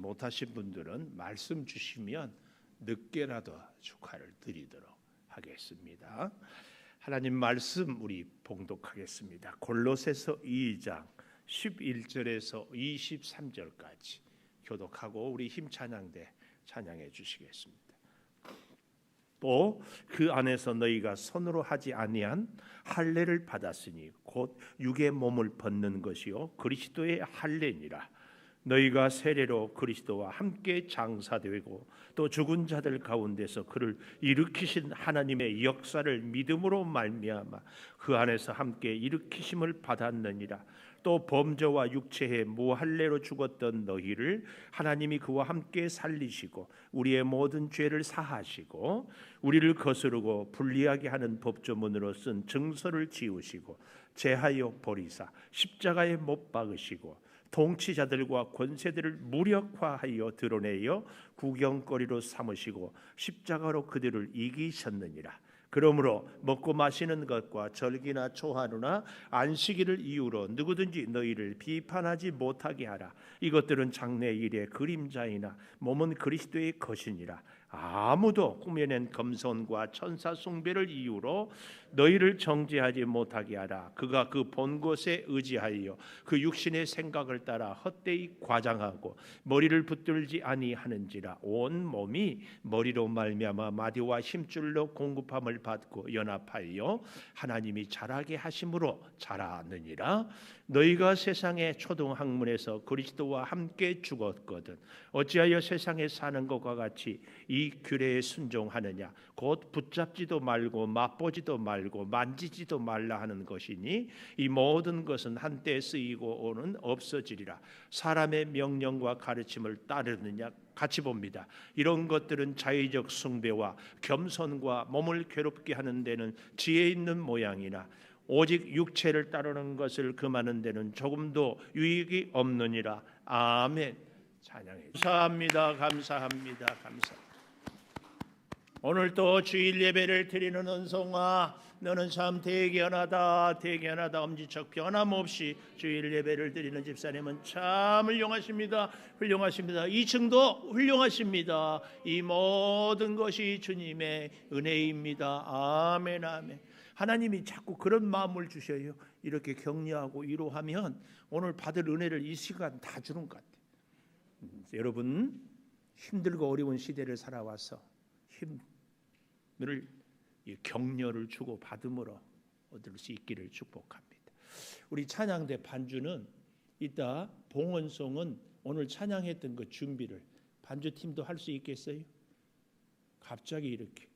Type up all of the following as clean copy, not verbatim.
못하신 분들은 말씀 주시면 늦게라도 축하를 드리도록 하겠습니다. 하나님 말씀 우리 봉독하겠습니다. 골로새서 2장 11절에서 23절까지 교독하고 우리 힘 찬양대 찬양해 주시겠습니다. 또 그 안에서 너희가 손으로 하지 아니한 할례를 받았으니 곧 육의 몸을 벗는 것이요 그리스도의 할례니라. 너희가 세례로 그리스도와 함께 장사되고 또 죽은 자들 가운데서 그를 일으키신 하나님의 역사를 믿음으로 말미암아 그 안에서 함께 일으키심을 받았느니라. 또 범죄와 육체의 무할례로 죽었던 너희를 하나님이 그와 함께 살리시고 우리의 모든 죄를 사하시고 우리를 거스르고 불리하게 하는 법조문으로 쓴 증서를 지우시고 제하여 버리사 십자가에 못 박으시고 통치자들과 권세들을 무력화하여 드러내어 구경거리로 삼으시고 십자가로 그들을 이기셨느니라. 그러므로 먹고 마시는 것과 절기나 초하루나 안식일을 이유로 누구든지 너희를 비판하지 못하게 하라. 이것들은 장래 일의 그림자이나 몸은 그리스도의 것이니라. 아무도 꾸며낸 금손과 천사 숭배를 이유로 너희를 정죄하지 못하게 하라. 그가 그 본 것에 의지하여 그 육신의 생각을 따라 헛되이 과장하고 머리를 붙들지 아니하는지라. 온 몸이 머리로 말미암아 마디와 힘줄로 공급함을 받고 연합하여 하나님이 자라게 하심으로 자라느니라. 너희가 세상의 초등학문에서 그리스도와 함께 죽었거든 어찌하여 세상에 사는 것과 같이 이 규례에 순종하느냐. 곧 붙잡지도 말고 맛보지도 말고 만지지도 말라 하는 것이니 이 모든 것은 한때 쓰이고 오는 없어지리라. 사람의 명령과 가르침을 따르느냐 같이 봅니다. 이런 것들은 자의적 숭배와 겸손과 몸을 괴롭게 하는 데는 지혜 있는 모양이나 오직 육체를 따르는 것을 금하는 데는 조금도 유익이 없느니라. 아멘. 찬양해 감사합니다. 감사합니다. 감사합니다. 오늘 또 주일 예배를 드리는 은송아, 너는 참 대견하다. 대견하다. 엄지척 변함없이 주일 예배를 드리는 집사님은 참 훌륭하십니다. 훌륭하십니다. 2층도 훌륭하십니다. 이 모든 것이 주님의 은혜입니다. 아멘. 아멘. 하나님이 자꾸 그런 마음을 주셔요. 이렇게 격려하고 위로하면 오늘 받을 은혜를 이 시간 다 주는 것 같아요. 여러분 힘들고 어려운 시대를 살아와서 힘을 격려를 주고 받음으로 얻을 수 있기를 축복합니다. 우리 찬양대 반주는 이따 봉헌송은 오늘 찬양했던 그 준비를 반주팀도 할 수 있겠어요? 갑자기 이렇게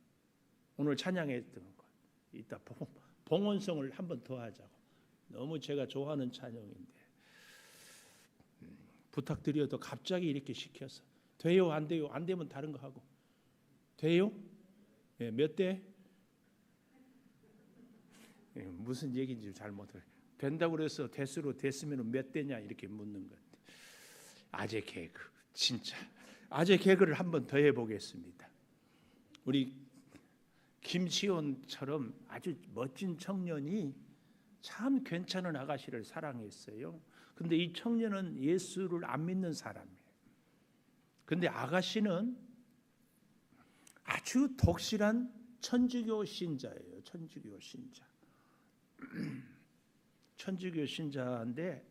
오늘 찬양했던 거 이따 봉헌송을 한 번 더 하자고. 너무 제가 좋아하는 찬양인데 부탁드려도 갑자기 이렇게 시켜서 돼요? 안 돼요? 안 되면 다른 거 하고. 돼요? 예, 몇 대? 예, 무슨 얘기인지 잘 못해요. 된다고 그래서 대수로 됐으면 몇 대냐 이렇게 묻는 것. 아재 개그 진짜 아재 개그를 한 번 더 해보겠습니다. 우리 김시온처럼 아주 멋진 청년이 참 괜찮은 아가씨를 사랑했어요. 근데 이 청년은 예수를 안 믿는 사람이에요. 근데 아가씨는 아주 독실한 천주교 신자예요. 천주교 신자. 천주교 신자인데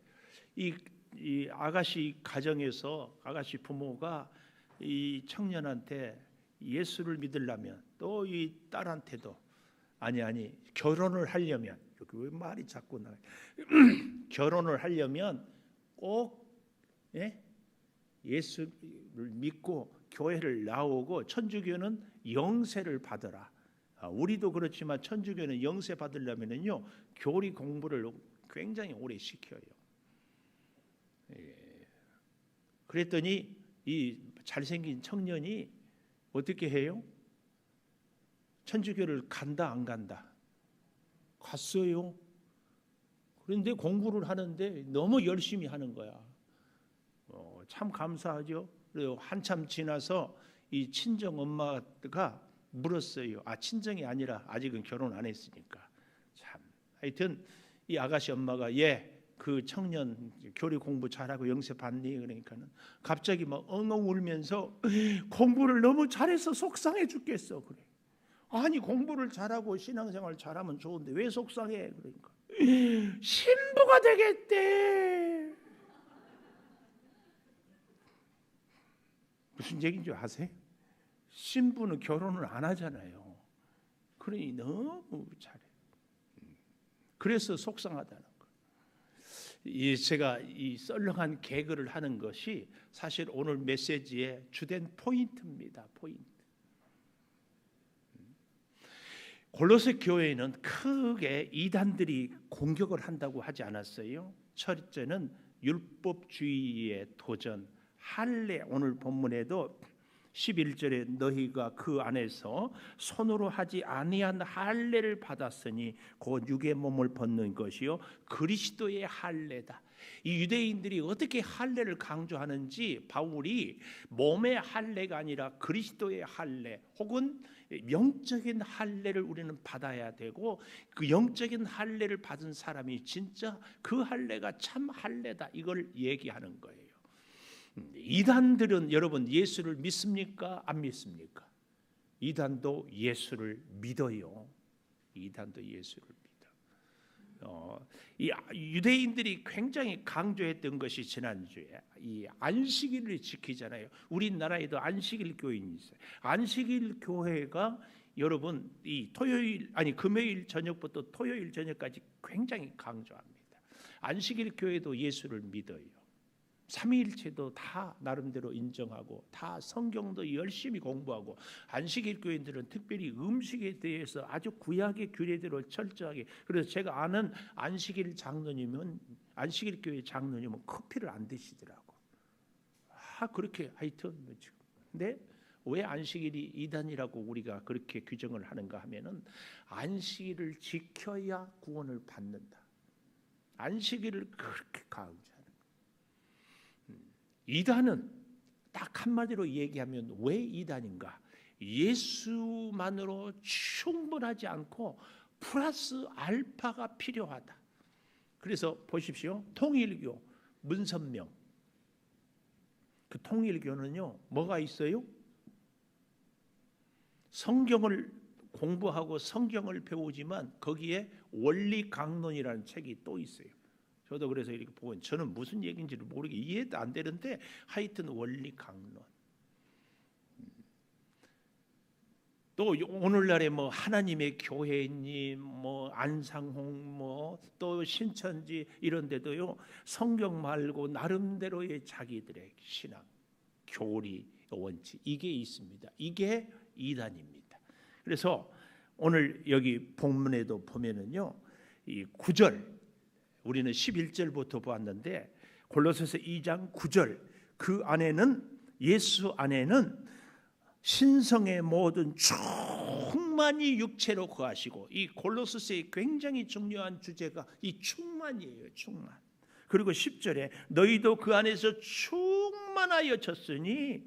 이 아가씨 가정에서 아가씨 부모가 이 청년한테 예수를 믿으려면 또 이 딸한테도 아니 결혼을 하려면 여기 왜 말이 자꾸 나와요? 결혼을 하려면 꼭 예수를 믿고 교회를 나오고 천주교는 영세를 받아라. 우리도 그렇지만 천주교는 영세 받으려면요 교리 공부를 굉장히 오래 시켜요. 그랬더니 이 잘생긴 청년이 어떻게 해요? 천주교를 간다 안 간다? 갔어요. 그런데 공부를 하는데 너무 열심히 하는 거야. 참 감사하죠. 그리고 한참 지나서 이 친정 엄마가 물었어요. 친정이 아니라 아직은 결혼 안 했으니까. 참 하여튼 이 아가씨 엄마가 그 청년 교리 공부 잘하고 영세 받니? 그러니까는 갑자기 막 엉엉 울면서 공부를 너무 잘해서 속상해 죽겠어. 그래. 아니 공부를 잘하고 신앙생활 잘하면 좋은데 왜 속상해? 그러니까 신부가 되겠대. 무슨 얘기인지 아세요? 신부는 결혼을 안 하잖아요. 그러니 너무 잘해. 그래서 속상하다는 거예요. 제가 이 썰렁한 개그를 하는 것이 사실 오늘 메시지의 주된 포인트입니다. 포인트. 골로새 교회에는 크게 이단들이 공격을 한다고 하지 않았어요. 첫째는 율법주의의 도전, 할례. 오늘 본문에도 11절에 너희가 그 안에서 손으로 하지 아니한 할례를 받았으니 곧 육의 몸을 벗는 것이요 그리스도의 할례다. 이 유대인들이 어떻게 할례를 강조하는지 바울이 몸의 할례가 아니라 그리스도의 할례 혹은 영적인 할례를 우리는 받아야 되고 그 영적인 할례를 받은 사람이 진짜 그 할례가 참 할례다 이걸 얘기하는 거예요. 이단들은 여러분 예수를 믿습니까? 안 믿습니까? 이단도 예수를 믿어요. 이단도 예수를 믿어. 이 유대인들이 굉장히 강조했던 것이 지난주에 이 안식일을 지키잖아요. 우리나라에도 안식일 교인이 있어요. 안식일 교회가 여러분 이 금요일 저녁부터 토요일 저녁까지 굉장히 강조합니다. 안식일 교회도 예수를 믿어요. 삼위일체도 다 나름대로 인정하고 다 성경도 열심히 공부하고 안식일 교인들은 특별히 음식에 대해서 아주 구약의 규례대로 철저하게. 그래서 제가 아는 안식일 교회 장로님은 커피를 안 드시더라고. 그렇게 하여튼 근데 왜 안식일이 이단이라고 우리가 그렇게 규정을 하는가 하면은 안식일을 지켜야 구원을 받는다. 안식일을 그렇게 강조하는. 이단은 딱 한마디로 얘기하면 왜 이단인가? 예수만으로 충분하지 않고 플러스 알파가 필요하다. 그래서 보십시오. 통일교, 문선명. 그 통일교는요, 뭐가 있어요? 성경을 공부하고 성경을 배우지만 거기에 원리강론이라는 책이 또 있어요. 저도 그래서 이렇게 보고 저는 무슨 얘기인지를 모르게 이해도 안 되는데 하여튼 원리강론. 또 오늘날에 뭐 하나님의 교회님, 뭐 안상홍, 뭐 또 신천지 이런 데도요 성경 말고 나름대로의 자기들의 신앙, 교리, 원칙 이게 있습니다. 이게 이단입니다. 그래서 오늘 여기 본문에도 보면은요 이 9절 우리는 11절부터 보았는데 골로새서 2장 9절 그 안에는 예수 안에는 신성의 모든 충만이 육체로 거하시고 이 골로새서의 굉장히 중요한 주제가 이 충만이에요. 충만. 그리고 10절에 너희도 그 안에서 충만하여 졌으니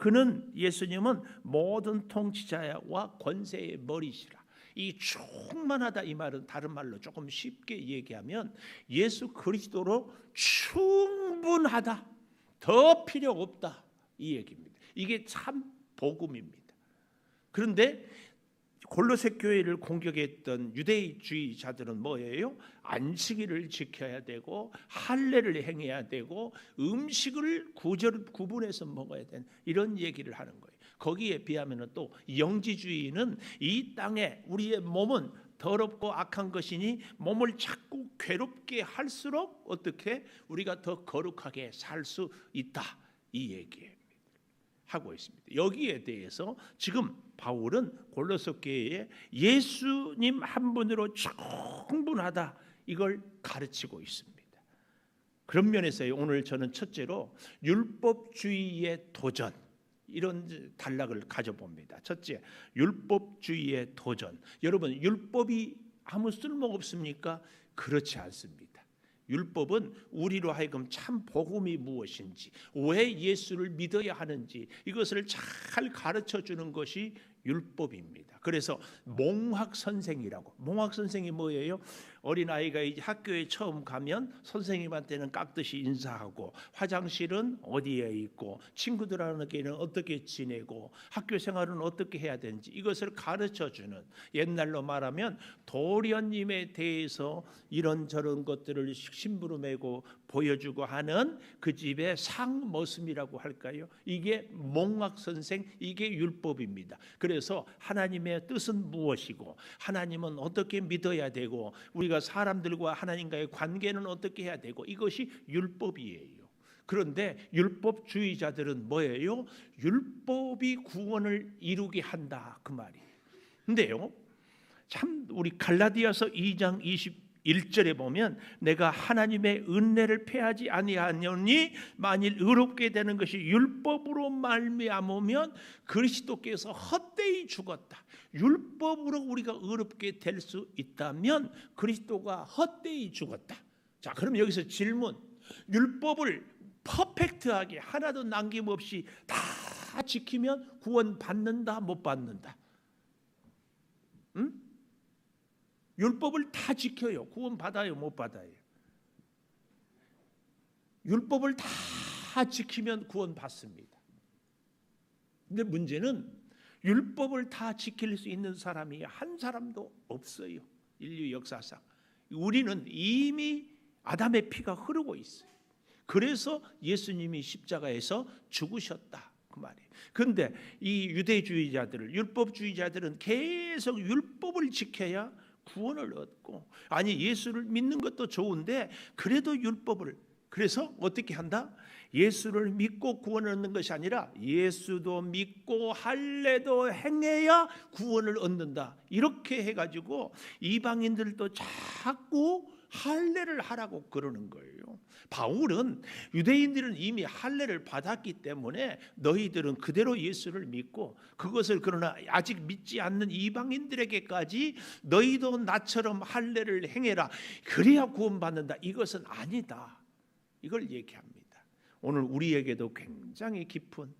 그는 예수님은 모든 통치자와 권세의 머리시라. 이 충만하다 이 말은 다른 말로 조금 쉽게 얘기하면 예수 그리스도로 충분하다. 더 필요 없다. 이 얘기입니다. 이게 참 복음입니다. 그런데 골로새 교회를 공격했던 유대주의자들은 뭐예요? 안식일을 지켜야 되고 할례를 행해야 되고 음식을 구분해서 먹어야 되는 이런 얘기를 하는 거예요. 거기에 비하면 또 영지주의는 이 땅에 우리의 몸은 더럽고 악한 것이니 몸을 자꾸 괴롭게 할수록 어떻게 우리가 더 거룩하게 살 수 있다. 이 얘기예요. 하고 있습니다. 여기에 대해서 지금 바울은 골로새 교회에 예수님 한 분으로 충분하다 이걸 가르치고 있습니다. 그런 면에서 오늘 저는 첫째로 율법주의의 도전 이런 단락을 가져봅니다. 첫째, 율법주의의 도전. 여러분 율법이 아무 쓸모 없습니까? 그렇지 않습니다. 율법은 우리로 하여금 참 복음이 무엇인지 왜 예수를 믿어야 하는지 이것을 잘 가르쳐주는 것이 율법입니다. 그래서 몽학 선생이라고. 몽학 선생이 뭐예요? 어린아이가 이제 학교에 처음 가면 선생님한테는 깍듯이 인사하고, 화장실은 어디에 있고, 친구들에게는 어떻게 지내고, 학교 생활은 어떻게 해야 되는지 이것을 가르쳐주는, 옛날로 말하면 도련님에 대해서 이런저런 것들을 심부름하고 보여주고 하는 그 집의 상머슴이라고 할까요? 이게 몽학 선생, 이게 율법입니다. 그래서 하나님의 뜻은 무엇이고, 하나님은 어떻게 믿어야 되고, 우리가 사람들과 하나님과의 관계는 어떻게 해야 되고, 이것이 율법이에요. 그런데 율법주의자들은 뭐예요? 율법이 구원을 이루게 한다, 그 말이에요. 근데요, 참 우리 갈라디아서 2장 21절에 보면, 내가 하나님의 은혜를 패하지 아니하노니 만일 의롭게 되는 것이 율법으로 말미암으면 그리스도께서 헛되이 죽었다. 율법으로 우리가 의롭게 될 수 있다면 그리스도가 헛되이 죽었다. 자, 그럼 여기서 질문. 율법을 퍼펙트하게 하나도 남김없이 다 지키면 구원 받는다, 못 받는다? 응? 율법을 다 지켜요. 구원 받아요, 못 받아요? 율법을 다 지키면 구원 받습니다. 근데 문제는 율법을 다 지킬 수 있는 사람이 한 사람도 없어요. 인류 역사상. 우리는 이미 아담의 피가 흐르고 있어요. 그래서 예수님이 십자가에서 죽으셨다, 그 말이에요. 그런데 이 유대주의자들을, 율법주의자들은 계속 율법을 지켜야 구원을 얻고, 아니 예수를 믿는 것도 좋은데 그래도 율법을, 그래서 어떻게 한다? 예수를 믿고 구원을 얻는 것이 아니라 예수도 믿고 할례도 행해야 구원을 얻는다, 이렇게 해가지고 이방인들도 자꾸 할례를 하라고 그러는 거예요. 바울은 유대인들은 이미 할례를 받았기 때문에 너희들은 그대로 예수를 믿고, 그것을 그러나 아직 믿지 않는 이방인들에게까지 너희도 나처럼 할례를 행해라, 그래야 구원받는다, 이것은 아니다, 이걸 얘기합니다. 오늘 우리에게도 굉장히 깊은,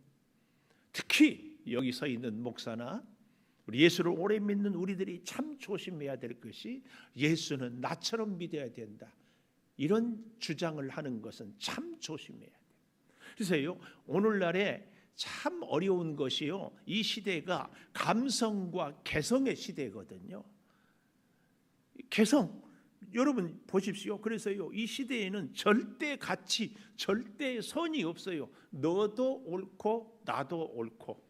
특히 여기 서 있는 목사나 우리 예수를 오래 믿는 우리들이 참 조심해야 될 것이, 예수는 나처럼 믿어야 된다, 이런 주장을 하는 것은 참 조심해야 돼요. 그래서요, 오늘날에 참 어려운 것이요, 이 시대가 감성과 개성의 시대거든요. 개성, 여러분 보십시오. 그래서요, 이 시대에는 절대 가치, 절대 선이 없어요. 너도 옳고 나도 옳고.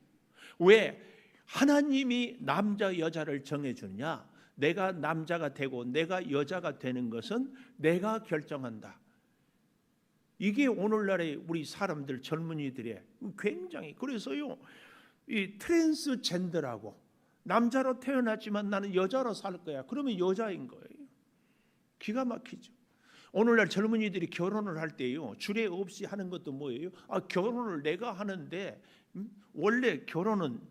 왜? 하나님이 남자 여자를 정해주느냐? 내가 남자가 되고 내가 여자가 되는 것은 내가 결정한다. 이게 오늘날의 우리 사람들, 젊은이들의 굉장히, 그래서요, 이 트랜스젠더라고, 남자로 태어났지만 나는 여자로 살 거야, 그러면 여자인 거예요. 기가 막히죠. 오늘날 젊은이들이 결혼을 할 때요, 주례 없이 하는 것도 뭐예요? 결혼을 내가 하는데, 원래 결혼은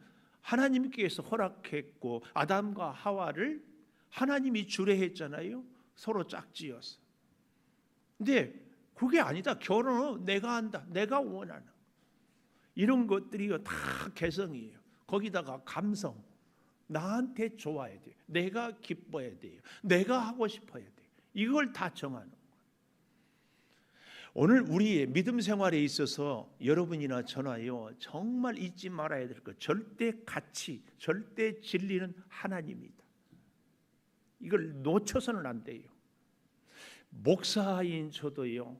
하나님께서 허락했고 아담과 하와를 하나님이 주례했잖아요. 서로 짝지어서. 근데 그게 아니다. 결혼은 내가 한다, 내가 원하는, 이런 것들이 다 개성이에요. 거기다가 감성, 나한테 좋아야 돼요, 내가 기뻐야 돼요, 내가 하고 싶어야 돼요. 이걸 다 정하는 거예요. 오늘 우리의 믿음 생활에 있어서 여러분이나 저나요, 정말 잊지 말아야 될 것, 절대 가치, 절대 진리는 하나님이다. 이걸 놓쳐서는 안 돼요. 목사인 저도요,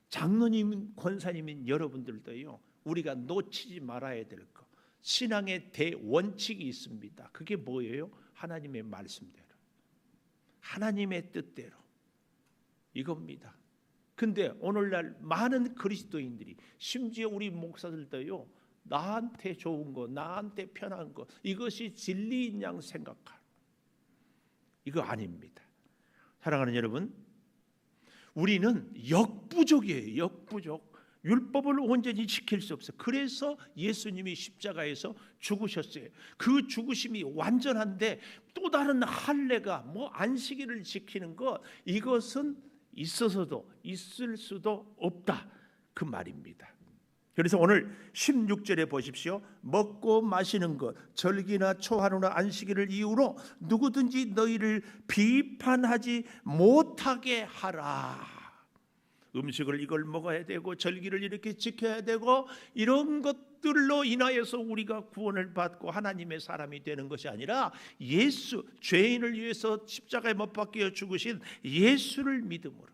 장로님, 권사님인 여러분들도요, 우리가 놓치지 말아야 될 것, 신앙의 대원칙이 있습니다. 그게 뭐예요? 하나님의 말씀대로, 하나님의 뜻대로, 이겁니다. 근데 오늘날 많은 그리스도인들이, 심지어 우리 목사들도요, 나한테 좋은 거, 나한테 편한 거, 이것이 진리인 양 생각하는, 이거 아닙니다. 사랑하는 여러분, 우리는 역부족이에요. 역부족. 율법을 온전히 지킬 수 없어요. 그래서 예수님이 십자가에서 죽으셨어요. 그 죽으심이 완전한데 또 다른 할례가, 안식일을 지키는 것, 이것은 있어서도 있을 수도 없다, 그 말입니다. 그래서 오늘 16절에 보십시오. 먹고 마시는 것, 절기나 초하루나 안식일을 이유로 누구든지 너희를 비판하지 못하게 하라. 음식을 이걸 먹어야 되고 절기를 이렇게 지켜야 되고 이런 것들로 인하여서 우리가 구원을 받고 하나님의 사람이 되는 것이 아니라 예수, 죄인을 위해서 십자가에 못 박혀 죽으신 예수를 믿음으로.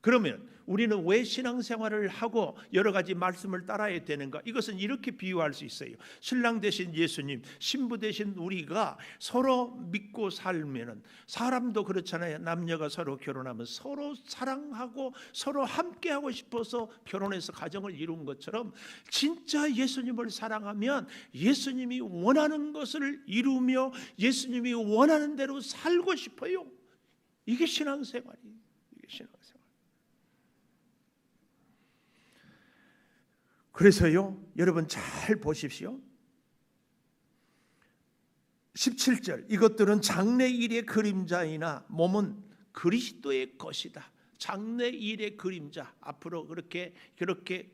그러면 우리는 왜 신앙생활을 하고 여러 가지 말씀을 따라야 되는가? 이것은 이렇게 비유할 수 있어요. 신랑 되신 예수님, 신부 되신 우리가 서로 믿고 살면은, 사람도 그렇잖아요. 남녀가 서로 결혼하면 서로 사랑하고 서로 함께하고 싶어서 결혼해서 가정을 이룬 것처럼, 진짜 예수님을 사랑하면 예수님이 원하는 것을 이루며 예수님이 원하는 대로 살고 싶어요. 이게 신앙생활이에요. 이게 신앙생활. 그래서요, 여러분 잘 보십시오. 17절, 이것들은 장래일의 그림자이나 몸은 그리스도의 것이다. 장래일의 그림자, 앞으로 그렇게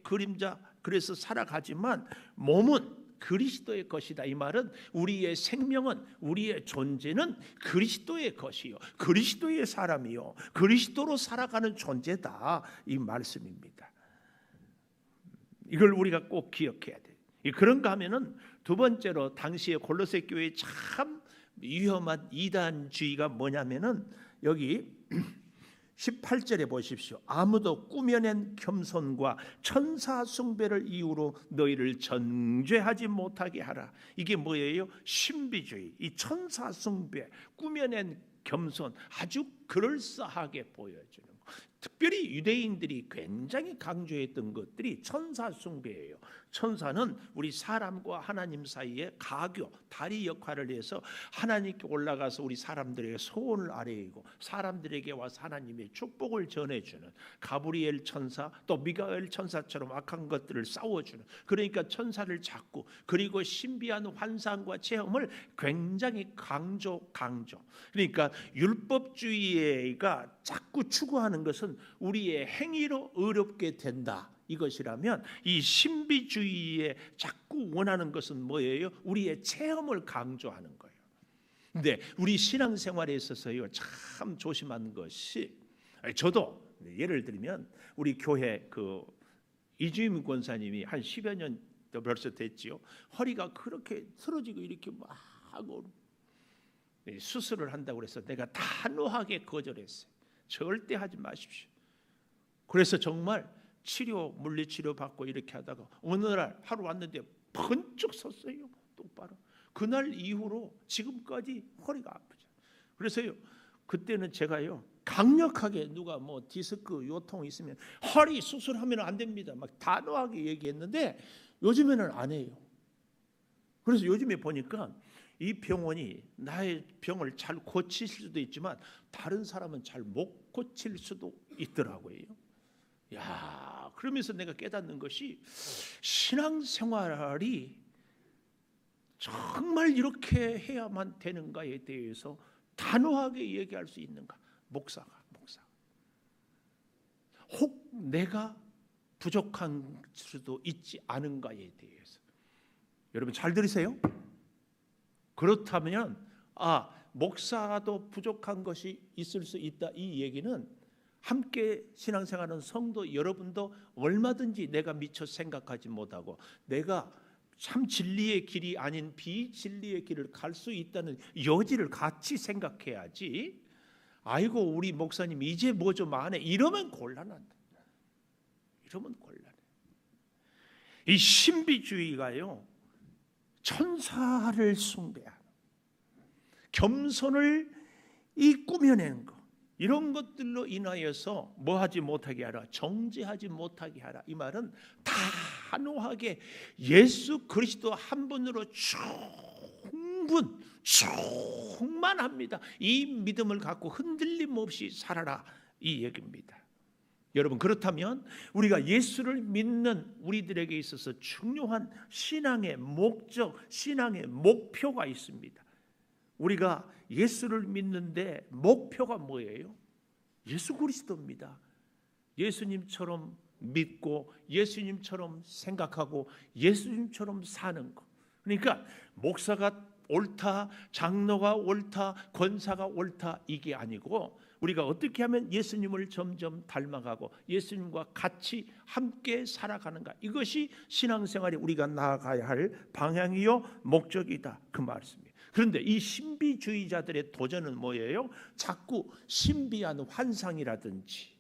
그림자, 그래서 살아가지만 몸은 그리스도의 것이다. 이 말은 우리의 생명은, 우리의 존재는 그리스도의 것이요, 그리스도의 사람이요, 그리스도로 살아가는 존재다. 이 말씀입니다. 이걸 우리가 꼭 기억해야 돼요. 그런가 하면은 두 번째로 당시에 골로새 교회의 참 위험한 이단주의가 뭐냐면은 여기 18절에 보십시오. 아무도 꾸며낸 겸손과 천사 숭배를 이유로 너희를 정죄하지 못하게 하라. 이게 뭐예요? 신비주의. 이 천사 숭배, 꾸며낸 겸손, 아주 그럴싸하게 보여주는 것. 특별히 유대인들이 굉장히 강조했던 것들이 천사 숭배예요. 천사는 우리 사람과 하나님 사이에 가교, 다리 역할을 해서 하나님께 올라가서 우리 사람들에게 소원을 아뢰고 사람들에게 와서 하나님의 축복을 전해주는, 가브리엘 천사, 또 미가엘 천사처럼 악한 것들을 싸워주는, 그러니까 천사를 잡고, 그리고 신비한 환상과 체험을 굉장히 강조. 그러니까 율법주의가 자꾸 추구하는 것은 우리의 행위로 의롭게 된다, 이것이라면 이 신비주의에 자꾸 원하는 것은 뭐예요? 우리의 체험을 강조하는 거예요. 근데 우리 신앙생활에 있어서요, 참 조심한 것이, 저도 예를 들면 우리 교회 이주임 권사님이 한 10여 년 벌써 됐지요. 허리가 그렇게 틀어지고 이렇게 막 수술을 한다고 그래서 내가 단호하게 거절했어요. 절대 하지 마십시오. 그래서 정말 물리치료 받고 이렇게 하다가 어느 날 하루 왔는데 번쩍 섰어요. 똑바로. 그날 이후로 지금까지 허리가 아프죠. 그래서요, 그때는 제가요, 강력하게 누가 디스크 요통 있으면 허리 수술하면 안 됩니다, 막 단호하게 얘기했는데 요즘에는 안 해요. 그래서 요즘에 보니까 이 병원이 나의 병을 잘 고칠 수도 있지만 다른 사람은 잘 못 고칠 수도 있더라고요. 야, 그러면서 내가 깨닫는 것이, 신앙생활이 정말 이렇게 해야만 되는가에 대해서 단호하게 얘기할 수 있는가? 목사 혹 내가 부족한 수도 있지 않은가에 대해서. 여러분 잘 들으세요. 그렇다면 목사도 부족한 것이 있을 수 있다, 이 얘기는 함께 신앙생활하는 성도 여러분도 얼마든지 내가 미처 생각하지 못하고 내가 참 진리의 길이 아닌 비진리의 길을 갈 수 있다는 여지를 같이 생각해야지, 아이고 우리 목사님 이제 뭐 좀 안 해, 이러면 곤란한다. 이러면 곤란해. 이 신비주의가요, 천사를 숭배하는, 겸손을 꾸며내는 것, 이런 것들로 인하여서 뭐하지 못하게 하라, 정죄하지 못하게 하라. 이 말은 단호하게 예수 그리스도 한 분으로 충만합니다. 이 믿음을 갖고 흔들림 없이 살아라, 이 얘기입니다. 여러분, 그렇다면 우리가 예수를 믿는 우리들에게 있어서 중요한 신앙의 목적, 신앙의 목표가 있습니다. 우리가 예수를 믿는데 목표가 뭐예요? 예수 그리스도입니다. 예수님처럼 믿고 예수님처럼 생각하고 예수님처럼 사는 것. 그러니까 목사가 옳다, 장로가 옳다, 권사가 옳다 이게 아니고 우리가 어떻게 하면 예수님을 점점 닮아가고 예수님과 같이 함께 살아가는가, 이것이 신앙생활에 우리가 나아가야 할 방향이요 목적이다, 그 말씀이에요. 그런데 이 신비주의자들의 도전은 뭐예요? 자꾸 신비한 환상이라든지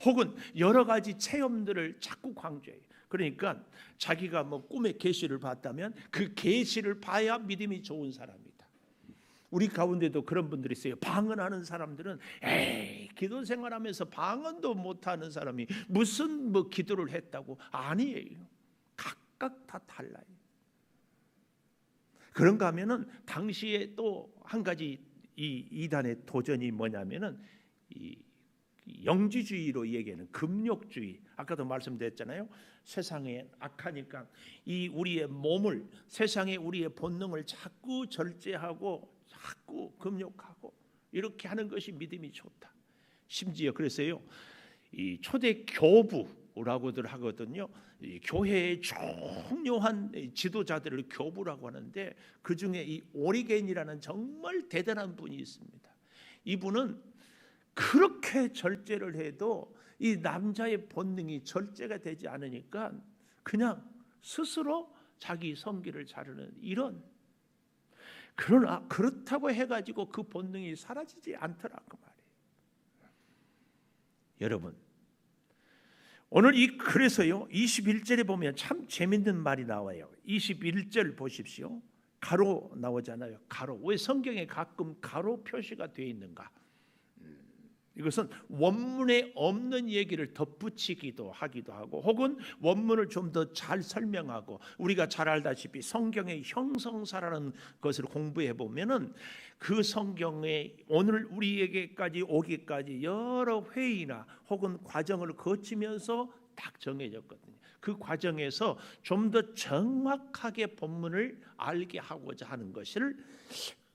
혹은 여러 가지 체험들을 자꾸 강조해요. 그러니까 자기가 뭐 꿈의 계시를 봤다면 그 계시를 봐야 믿음이 좋은 사람이다. 우리 가운데도 그런 분들이 있어요. 방언하는 사람들은 에이, 기도 생활하면서 방언도 못하는 사람이 무슨 뭐 기도를 했다고. 아니에요. 각각 다 달라요. 그런가 하면은 당시에 또 한 가지 이 이단의 도전이 뭐냐면은 이 영지주의로 얘기하는 금욕주의. 아까도 말씀드렸잖아요. 세상에 악하니까 이 우리의 몸을, 세상에 우리의 본능을 자꾸 절제하고 자꾸 금욕하고 이렇게 하는 것이 믿음이 좋다. 심지어 그랬어요. 이 초대 교부라고들 하거든요. 이 교회의 중요한 지도자들을 교부라고 하는데 그 중에 이 오리겐이라는 정말 대단한 분이 있습니다. 이분은 그렇게 절제를 해도 이 남자의 본능이 절제가 되지 않으니까 그냥 스스로 자기 성기를 자르는 이런. 그러나 그렇다고 해가지고 그 본능이 사라지지 않더라고 말이에요. 여러분, 오늘 그래서요 21절에 보면 참 재밌는 말이 나와요. 21절 보십시오. 가로 나오잖아요. 가로. 왜 성경에 가끔 가로 표시가 되어 있는가? 이것은 원문에 없는 얘기를 덧붙이기도 하기도 하고 혹은 원문을 좀 더 잘 설명하고, 우리가 잘 알다시피 성경의 형성사라는 것을 공부해 보면은 그 성경에 오늘 우리에게까지 오기까지 여러 회의나 혹은 과정을 거치면서 딱 정해졌거든요. 그 과정에서 좀 더 정확하게 본문을 알게 하고자 하는 것을,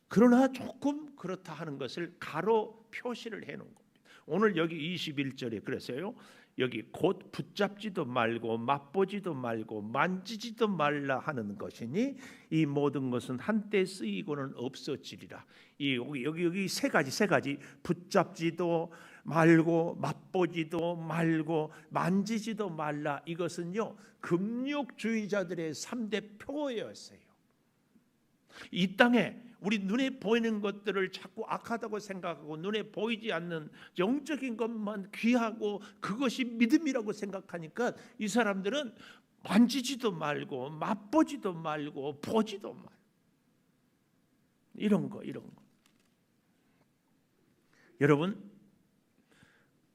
그러나 조금 그렇다 하는 것을 가로 표시를 해놓은 겁니다. 오늘 여기 21절에 그랬어요. 여기 곧 붙잡지도 말고 맛보지도 말고 만지지도 말라 하는 것이니 이 모든 것은 한때 쓰이고는 없어지리라. 여기 세 가지 붙잡지도 말고 맛보지도 말고 만지지도 말라. 이것은요 금욕주의자들의 3대 표어였어요. 이 땅에 우리 눈에 보이는 것들을 자꾸 악하다고 생각하고 눈에 보이지 않는 영적인 것만 귀하고 그것이 믿음이라고 생각하니까 이 사람들은 만지지도 말고 맛보지도 말고 보지도 말고 이런 거. 여러분,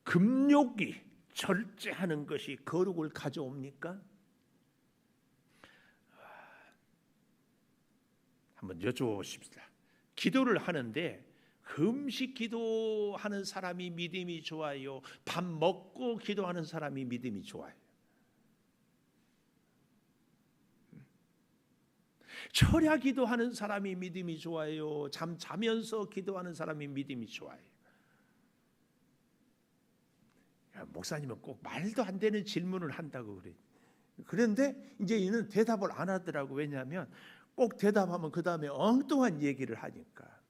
금욕이 절제하는 것이 거룩을 가져옵니까? 한번 여쭤보십시다. 기도를 하는데 금식 기도하는 사람이 믿음이 좋아요? 밥 먹고 기도하는 사람이 믿음이 좋아요? 철야 기도하는 사람이 믿음이 좋아요? 자면서 기도하는 사람이 믿음이 좋아요? 야, 목사님은 꼭 말도 안 되는 질문을 한다고 그래. 그런데 이제 이는 대답을 안 하더라고. 왜냐하면 꼭 대답하면 그 다음에 엉뚱한 얘기를 하니까.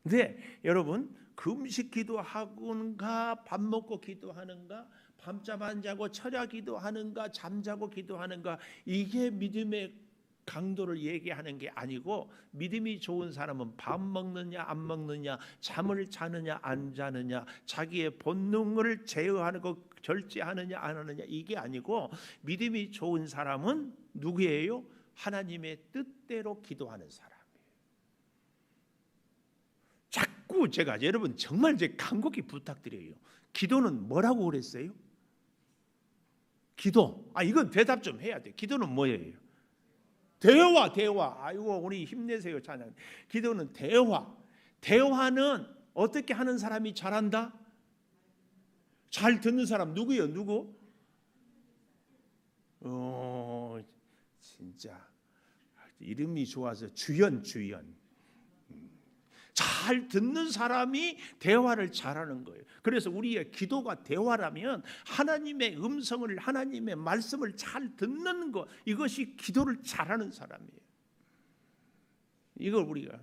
근데 여러분, 금식 기도하는가, 밥 먹고 기도하는가, 밤잠 안 자고 철야 기도하는가, 잠자고 기도하는가, 이게 믿음의 강도를 얘기하는 게 아니고, 믿음이 좋은 사람은 밥 먹느냐 안 먹느냐, 잠을 자느냐 안 자느냐, 자기의 본능을 제어하는 거 절제하느냐 안 하느냐, 이게 아니고 믿음이 좋은 사람은 누구예요? 하나님의 뜻대로 기도하는 사람이에요. 자꾸 제가 여러분 정말 이제 간곡히 부탁드려요. 기도는 뭐라고 그랬어요? 기도. 이건 대답 좀 해야 돼. 기도는 뭐예요? 대화. 아이고 우리 힘내세요 찬양. 기도는 대화. 대화는 어떻게 하는 사람이 잘한다? 잘 듣는 사람 누구요? 누구? 진짜 이름이 좋아서 주연. 잘 듣는 사람이 대화를 잘하는 거예요. 그래서 우리의 기도가 대화라면 하나님의 음성을, 하나님의 말씀을 잘 듣는 것, 이것이 기도를 잘하는 사람이에요. 이걸 우리가,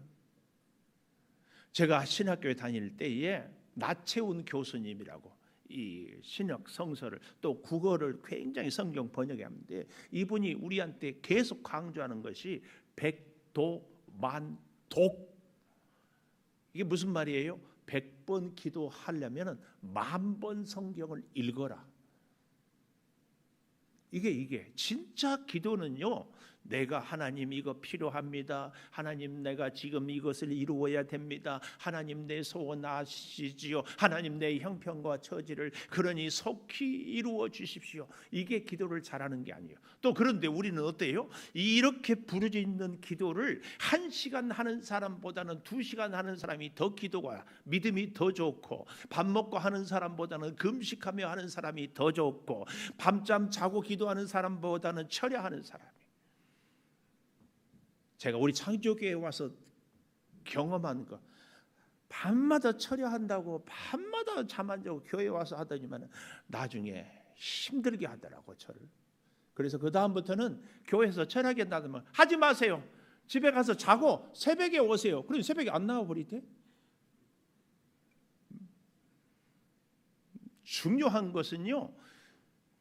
제가 신학교에 다닐 때에 나채운 교수님이라고 이 신약 성서를 또 국어를 굉장히 성경 번역하는데, 이분이 우리한테 계속 강조하는 것이 백도만독. 이게 무슨 말이에요? 100번 기도하려면 10,000번 성경을 읽어라. 이게 진짜 기도는요, 내가 하나님 이거 필요합니다. 하나님 내가 지금 이것을 이루어야 됩니다. 하나님 내 소원 아시지요. 하나님 내 형편과 처지를 그러니 속히 이루어 주십시오. 이게 기도를 잘하는 게 아니에요. 또 그런데 우리는 어때요? 이렇게 부르짖는 기도를 1시간 하는 사람보다는 2시간 하는 사람이 더 기도가 믿음이 더 좋고, 밥 먹고 하는 사람보다는 금식하며 하는 사람이 더 좋고, 밤잠 자고 기도하는 사람보다는 철야하는 사람이. 제가 우리 창조교회에 와서 경험한 거, 밤마다 철야한다고 밤마다 잠 안 자고 교회 와서 하더니만 나중에 힘들게 하더라고, 저를. 그래서 그 다음부터는 교회에서 철야하게 한다면 하지 마세요. 집에 가서 자고 새벽에 오세요. 그런데 새벽에 안 나와 버리대. 중요한 것은요,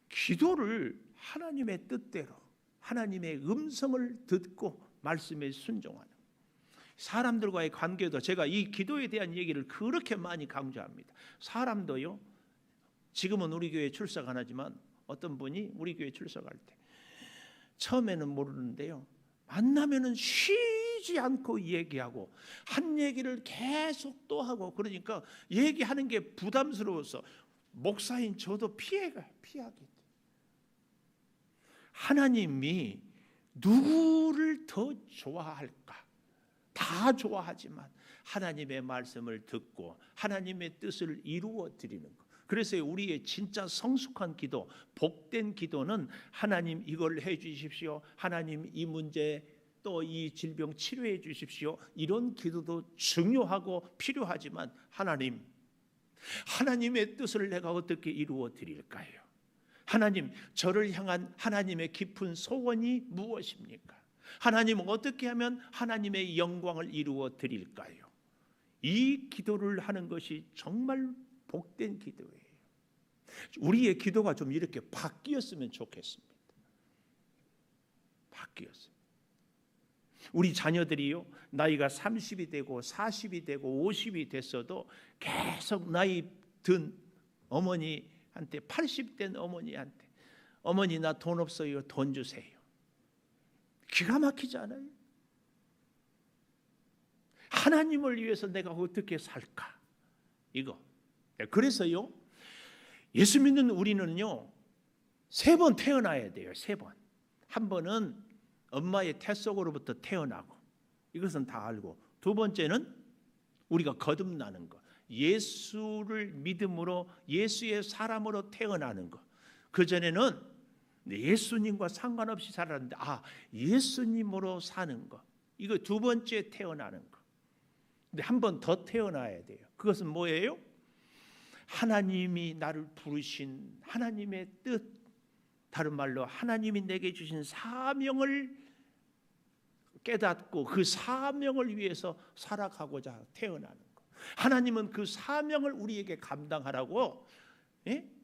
기도를 하나님의 뜻대로, 하나님의 음성을 듣고 말씀에 순종하는, 사람들과의 관계도 제가 이 기도에 대한 얘기를 그렇게 많이 강조합니다. 사람도요, 지금은 우리 교회에 출석 안 하지만 어떤 분이 우리 교회에 출석할 때 처음에는 모르는데요, 만나면은 쉬지 않고 얘기하고 한 얘기를 계속 또 하고, 그러니까 얘기하는 게 부담스러워서 목사인 저도 피하게 돼. 하나님이 누구를 더 좋아할까? 다 좋아하지만 하나님의 말씀을 듣고 하나님의 뜻을 이루어 드리는 것. 그래서 우리의 진짜 성숙한 기도, 복된 기도는 하나님 이걸 해 주십시오. 하나님 이 문제 또 이 질병 치료해 주십시오. 이런 기도도 중요하고 필요하지만 하나님의 뜻을 내가 어떻게 이루어 드릴까요? 하나님, 저를 향한 하나님의 깊은 소원이 무엇입니까? 하나님, 어떻게 하면 하나님의 영광을 이루어 드릴까요? 이 기도를 하는 것이 정말 복된 기도예요. 우리의 기도가 좀 이렇게 바뀌었으면 좋겠습니다. 바뀌었어요. 우리 자녀들이요, 나이가 30이 되고 40이 되고 50이 됐어도 계속 나이 든 어머니한테, 80된 어머니한테, 어머니 나 돈 없어요, 돈 주세요. 기가 막히지 않아요? 하나님을 위해서 내가 어떻게 살까? 이거. 그래서요, 예수 믿는 우리는요, 3번 태어나야 돼요. 3번. 한 번은 엄마의 태 속으로부터 태어나고, 이것은 다 알고, 2번째는 우리가 거듭나는 것, 예수를 믿음으로 예수의 사람으로 태어나는 것. 그전에는 예수님과 상관없이 살았는데 예수님으로 사는 것, 이거 2번째 태어나는 것. 근데 한 번 더 태어나야 돼요. 그것은 뭐예요? 하나님이 나를 부르신 하나님의 뜻, 다른 말로 하나님이 내게 주신 사명을 깨닫고 그 사명을 위해서 살아가고자 태어나는 것. 하나님은 그 사명을 우리에게 감당하라고,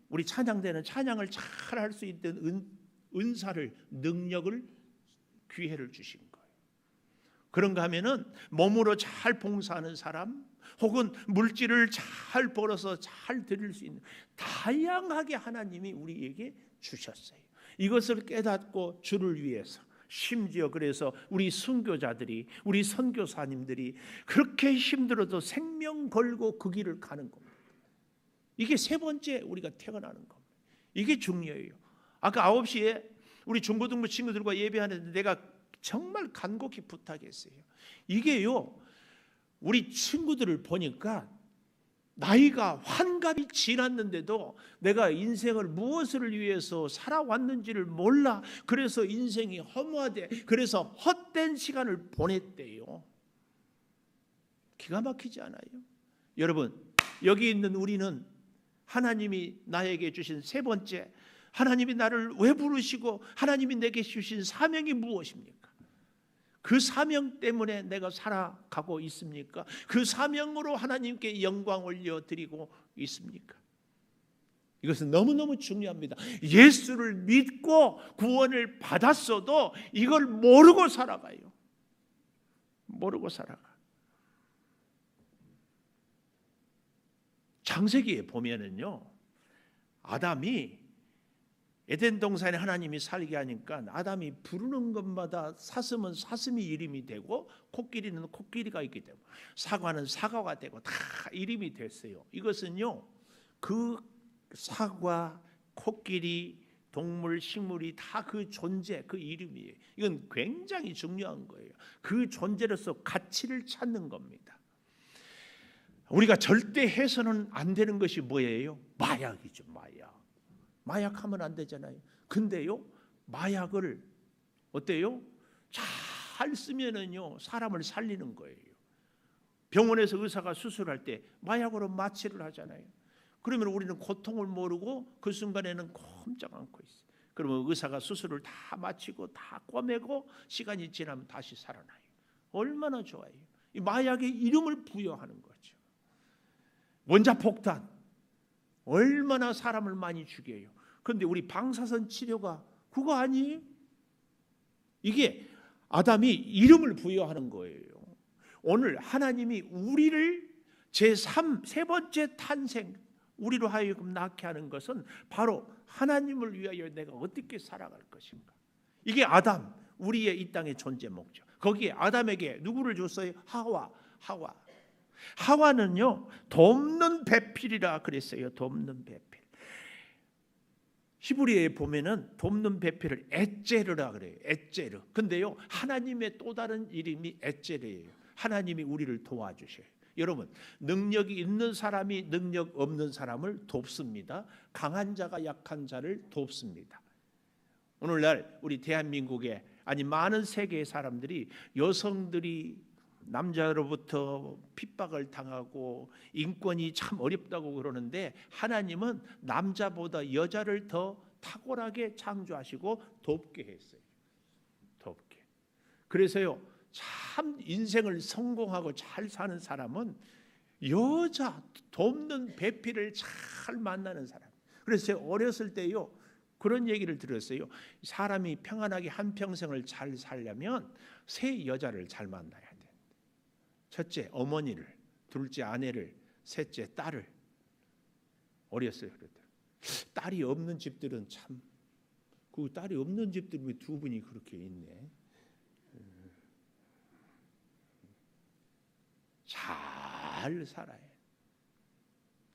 우리 찬양대는 찬양을 잘 할 수 있는 은사를, 능력을, 기회를 주신 거예요. 그런가 하면은 몸으로 잘 봉사하는 사람, 혹은 물질을 잘 벌어서 잘 드릴 수 있는, 다양하게 하나님이 우리에게 주셨어요. 이것을 깨닫고 주를 위해서, 심지어 그래서 우리 순교자들이, 우리 선교사님들이 그렇게 힘들어도 생명 걸고 그 길을 가는 겁니다. 이게 3번째 우리가 태어나는 겁니다. 이게 중요해요. 아까 9시에 우리 중고등부 친구들과 예배하는데 내가 정말 간곡히 부탁했어요. 이게요, 우리 친구들을 보니까 나이가 환갑이 지났는데도 내가 인생을 무엇을 위해서 살아왔는지를 몰라. 그래서 인생이 허무하대. 그래서 헛된 시간을 보냈대요. 기가 막히지 않아요? 여러분, 여기 있는 우리는 하나님이 나에게 주신 세 번째, 하나님이 나를 왜 부르시고 하나님이 내게 주신 사명이 무엇입니까? 그 사명 때문에 내가 살아가고 있습니까? 그 사명으로 하나님께 영광 올려드리고 있습니까? 이것은 너무너무 중요합니다. 예수를 믿고 구원을 받았어도 이걸 모르고 살아가요. 모르고 살아가. 창세기에 보면은요, 아담이 에덴 동산에 하나님이 살게 하니까 아담이 부르는 것마다 사슴은 사슴이 이름이 되고 코끼리는 코끼리가 있게 되고 사과는 사과가 되고 다 이름이 됐어요. 이것은요, 그 사과, 코끼리, 동물, 식물이 다 그 존재, 그 이름이에요. 이건 굉장히 중요한 거예요. 그 존재로서 가치를 찾는 겁니다. 우리가 절대 해서는 안 되는 것이 뭐예요? 마약이죠. 마약. 마약하면 안 되잖아요. 근데요, 마약을 어때요? 잘 쓰면은요, 사람을 살리는 거예요. 병원에서 의사가 수술할 때 마약으로 마취를 하잖아요. 그러면 우리는 고통을 모르고 그 순간에는 꼼짝 않고 있어요. 그러면 의사가 수술을 다 마치고 다 꿰매고 시간이 지나면 다시 살아나요. 얼마나 좋아요. 이 마약에 이름을 부여하는 거죠. 원자폭탄 얼마나 사람을 많이 죽여요. 그런데 우리 방사선 치료가 그거 아니에요? 이게 아담이 이름을 부여하는 거예요. 오늘 하나님이 우리를 세 번째 탄생, 우리로 하여금 낳게 하는 것은 바로 하나님을 위하여 내가 어떻게 살아갈 것인가. 이게 아담, 우리의 이 땅의 존재 목적. 거기에 아담에게 누구를 줬어요? 하와는요, 돕는 배필이라 그랬어요. 돕는 배필. 히브리어에 보면은 돕는 배필을 에제르라 그래요. 에제르. 근데요, 하나님의 또 다른 이름이 에제르예요. 하나님이 우리를 도와주셔요. 여러분, 능력이 있는 사람이 능력 없는 사람을 돕습니다. 강한 자가 약한 자를 돕습니다. 오늘날 우리 대한민국에 아니 많은 세계의 사람들이 여성들이 남자로부터 핍박을 당하고 인권이 참 어렵다고 그러는데 하나님은 남자보다 여자를 더 탁월하게 창조하시고 돕게 했어요. 돕게. 그래서요, 참 인생을 성공하고 잘 사는 사람은 여자 돕는 배필을 잘 만나는 사람. 그래서 제가 어렸을 때요, 그런 얘기를 들었어요. 사람이 평안하게 한평생을 잘 살려면 세 여자를 잘 만나야 돼. 첫째 어머니를, 둘째 아내를, 셋째 딸을. 어렸어요. 그랬더니 딸이 없는 집들은 참, 그 딸이 없는 집들이 왜 두 분이 그렇게 있네. 잘 살아야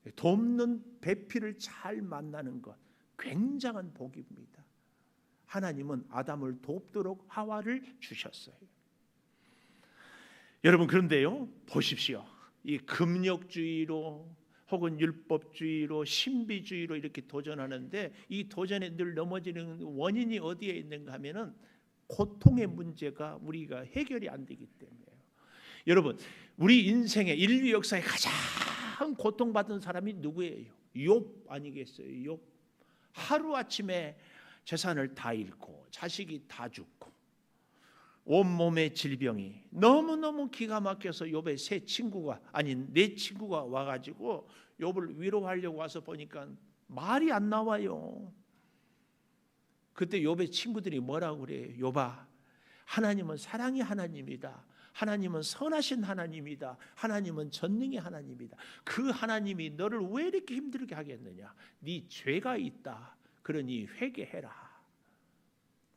해. 돕는 배필을 잘 만나는 것 굉장한 복입니다. 하나님은 아담을 돕도록 하와를 주셨어요. 여러분, 그런데요, 보십시오. 이 금욕주의로 혹은 율법주의로 신비주의로 이렇게 도전하는데 이 도전에 늘 넘어지는 원인이 어디에 있는가 하면은 고통의 문제가 우리가 해결이 안 되기 때문이에요. 여러분, 우리 인생의 인류 역사에 가장 고통받은 사람이 누구예요? 욥 아니겠어요? 욥. 하루아침에 재산을 다 잃고 자식이 다 죽고 온몸의 질병이 너무너무 기가 막혀서 욥의 네 친구가 와가지고 욥을 위로하려고 와서 보니까 말이 안 나와요. 그때 욥의 친구들이 뭐라고 그래요? 욥아, 하나님은 사랑의 하나님이다. 하나님은 선하신 하나님이다. 하나님은 전능의 하나님이다. 그 하나님이 너를 왜 이렇게 힘들게 하겠느냐? 네 죄가 있다. 그러니 회개해라.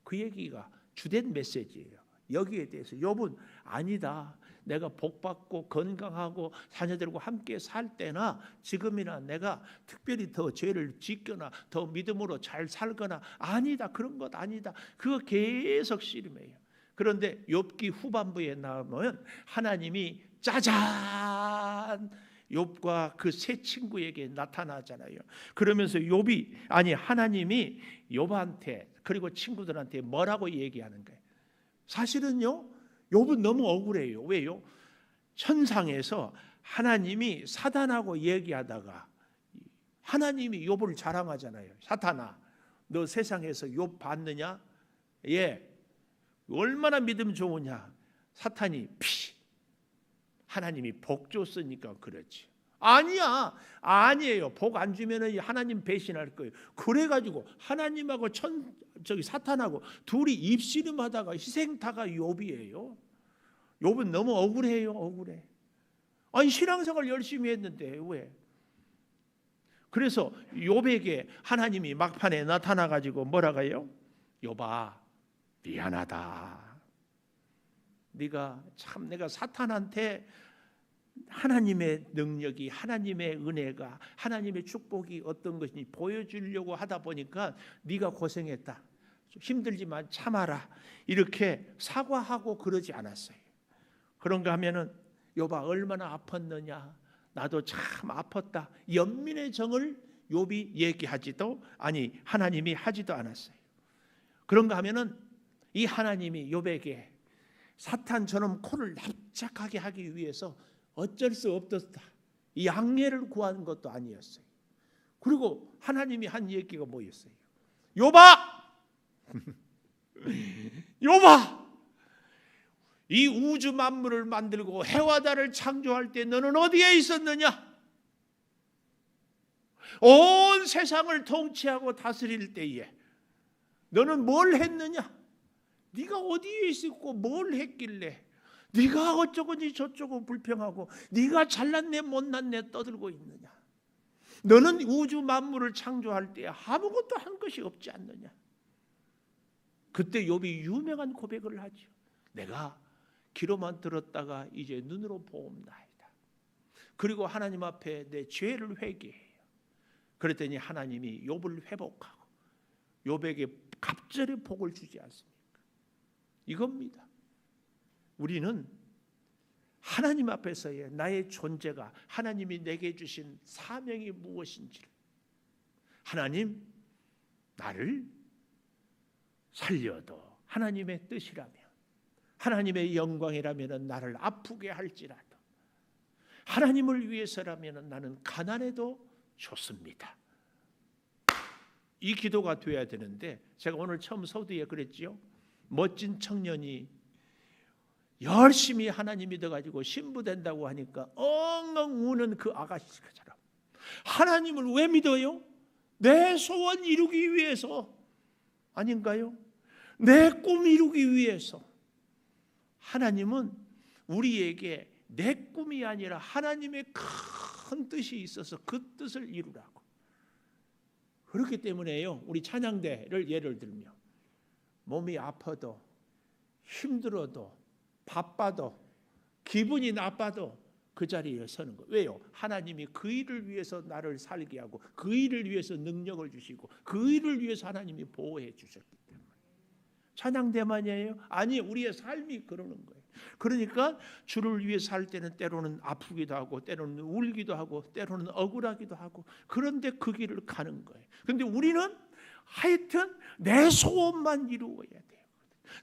그 얘기가 주된 메시지예요. 여기에 대해서 욥은 아니다. 내가 복받고 건강하고 자녀들과 함께 살 때나 지금이나 내가 특별히 더 죄를 짓거나 더 믿음으로 잘 살거나 아니다. 그런 것 아니다. 그거 계속 씨름해요. 그런데 욥기 후반부에 나오면 하나님이 짜잔 욥과 그 세 친구에게 나타나잖아요. 그러면서 하나님이 욥한테 그리고 친구들한테 뭐라고 얘기하는 거예요? 사실은요, 욥은 너무 억울해요. 왜요? 천상에서 하나님이 사탄하고 얘기하다가 하나님이 욥을 자랑하잖아요. 사탄아, 너 세상에서 욥 봤느냐? 예, 얼마나 믿음 좋으냐? 사탄이 하나님이 복 줬으니까 그렇지. 아니에요. 복 안 주면은 하나님 배신할 거예요. 그래가지고 하나님하고 사탄하고 둘이 입씨름하다가 희생타가 욥이에요. 욥은 너무 억울해요. 억울해. 아니 신앙생활 열심히 했는데 왜? 그래서 욥에게 하나님이 막판에 나타나가지고 뭐라고요? 욥아, 미안하다. 내가 사탄한테 하나님의 능력이, 하나님의 은혜가, 하나님의 축복이 어떤 것인지 보여주려고 하다 보니까 네가 고생했다. 힘들지만 참아라. 이렇게 사과하고 그러지 않았어요. 그런가 하면은 욥아 얼마나 아팠느냐. 나도 참 아팠다. 연민의 정을 욥이 얘기하지도 하나님이 하지도 않았어요. 그런가 하면은 이 하나님이 욥에게 사탄처럼 코를 납작하게 하기 위해서 어쩔 수 없었다. 이 양해를 구하는 것도 아니었어요. 그리고 하나님이 한 얘기가 뭐였어요? 욥아! 욥아! 이 우주 만물을 만들고 해와 달을 창조할 때 너는 어디에 있었느냐? 온 세상을 통치하고 다스릴 때에 너는 뭘 했느냐? 네가 어디에 있었고 뭘 했길래 네가 어쩌고니 저쩌고 불평하고 네가 잘났네 못났네 떠들고 있느냐? 너는 우주 만물을 창조할 때 아무것도 한 것이 없지 않느냐? 그때 욥이 유명한 고백을 하죠. 내가 귀로만 들었다가 이제 눈으로 보옵나이다. 그리고 하나님 앞에 내 죄를 회개해요. 그랬더니 하나님이 욥을 회복하고 욥에게 갑절의 복을 주지 않습니까? 이겁니다. 우리는 하나님 앞에서의 나의 존재가, 하나님이 내게 주신 사명이 무엇인지를, 하나님 나를 살려도 하나님의 뜻이라면, 하나님의 영광이라면 나를 아프게 할지라도, 하나님을 위해서라면 나는 가난해도 좋습니다. 이 기도가 돼야 되는데, 제가 오늘 처음 서두에 그랬지요. 멋진 청년이 열심히 하나님 믿어가지고 신부된다고 하니까 엉엉 우는 그 아가씨처럼 하나님을 왜 믿어요? 내 소원 이루기 위해서 아닌가요? 내 꿈 이루기 위해서. 하나님은 우리에게 내 꿈이 아니라 하나님의 큰 뜻이 있어서 그 뜻을 이루라고. 그렇기 때문에요, 우리 찬양대를 예를 들면 몸이 아파도 힘들어도 바빠도 기분이 나빠도 그 자리에 서는 거예요. 왜요? 하나님이 그 일을 위해서 나를 살게 하고 그 일을 위해서 능력을 주시고 그 일을 위해서 하나님이 보호해 주셨기 때문에. 찬양대만이에요? 아니, 우리의 삶이 그러는 거예요. 그러니까 주를 위해 살 때는 때로는 아프기도 하고 때로는 울기도 하고 때로는 억울하기도 하고, 그런데 그 길을 가는 거예요. 그런데 우리는 하여튼 내 소원만 이루어야 돼요.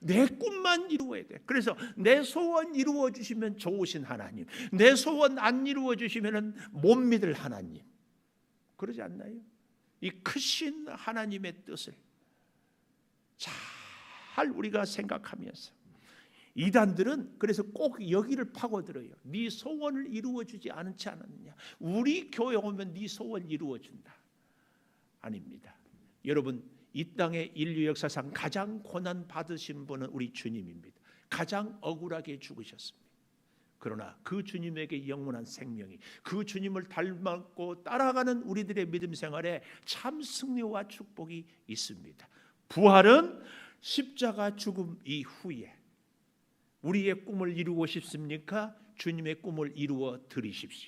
내 꿈만 이루어야 돼. 그래서 내 소원 이루어 주시면 좋으신 하나님, 내 소원 안 이루어 주시면 못 믿을 하나님, 그러지 않나요? 이 크신 하나님의 뜻을 잘 우리가 생각하면서, 이단들은 그래서 꼭 여기를 파고들어요. 네 소원을 이루어 주지 않지 않았느냐? 우리 교회 오면 네 소원 이루어 준다. 아닙니다. 여러분, 이 땅의 인류 역사상 가장 고난 받으신 분은 우리 주님입니다. 가장 억울하게 죽으셨습니다. 그러나 그 주님에게 영원한 생명이, 그 주님을 닮았고 따라가는 우리들의 믿음 생활에 참 승리와 축복이 있습니다. 부활은 십자가 죽음 이후에 우리의 꿈을 이루고 싶습니까? 주님의 꿈을 이루어 드리십시오.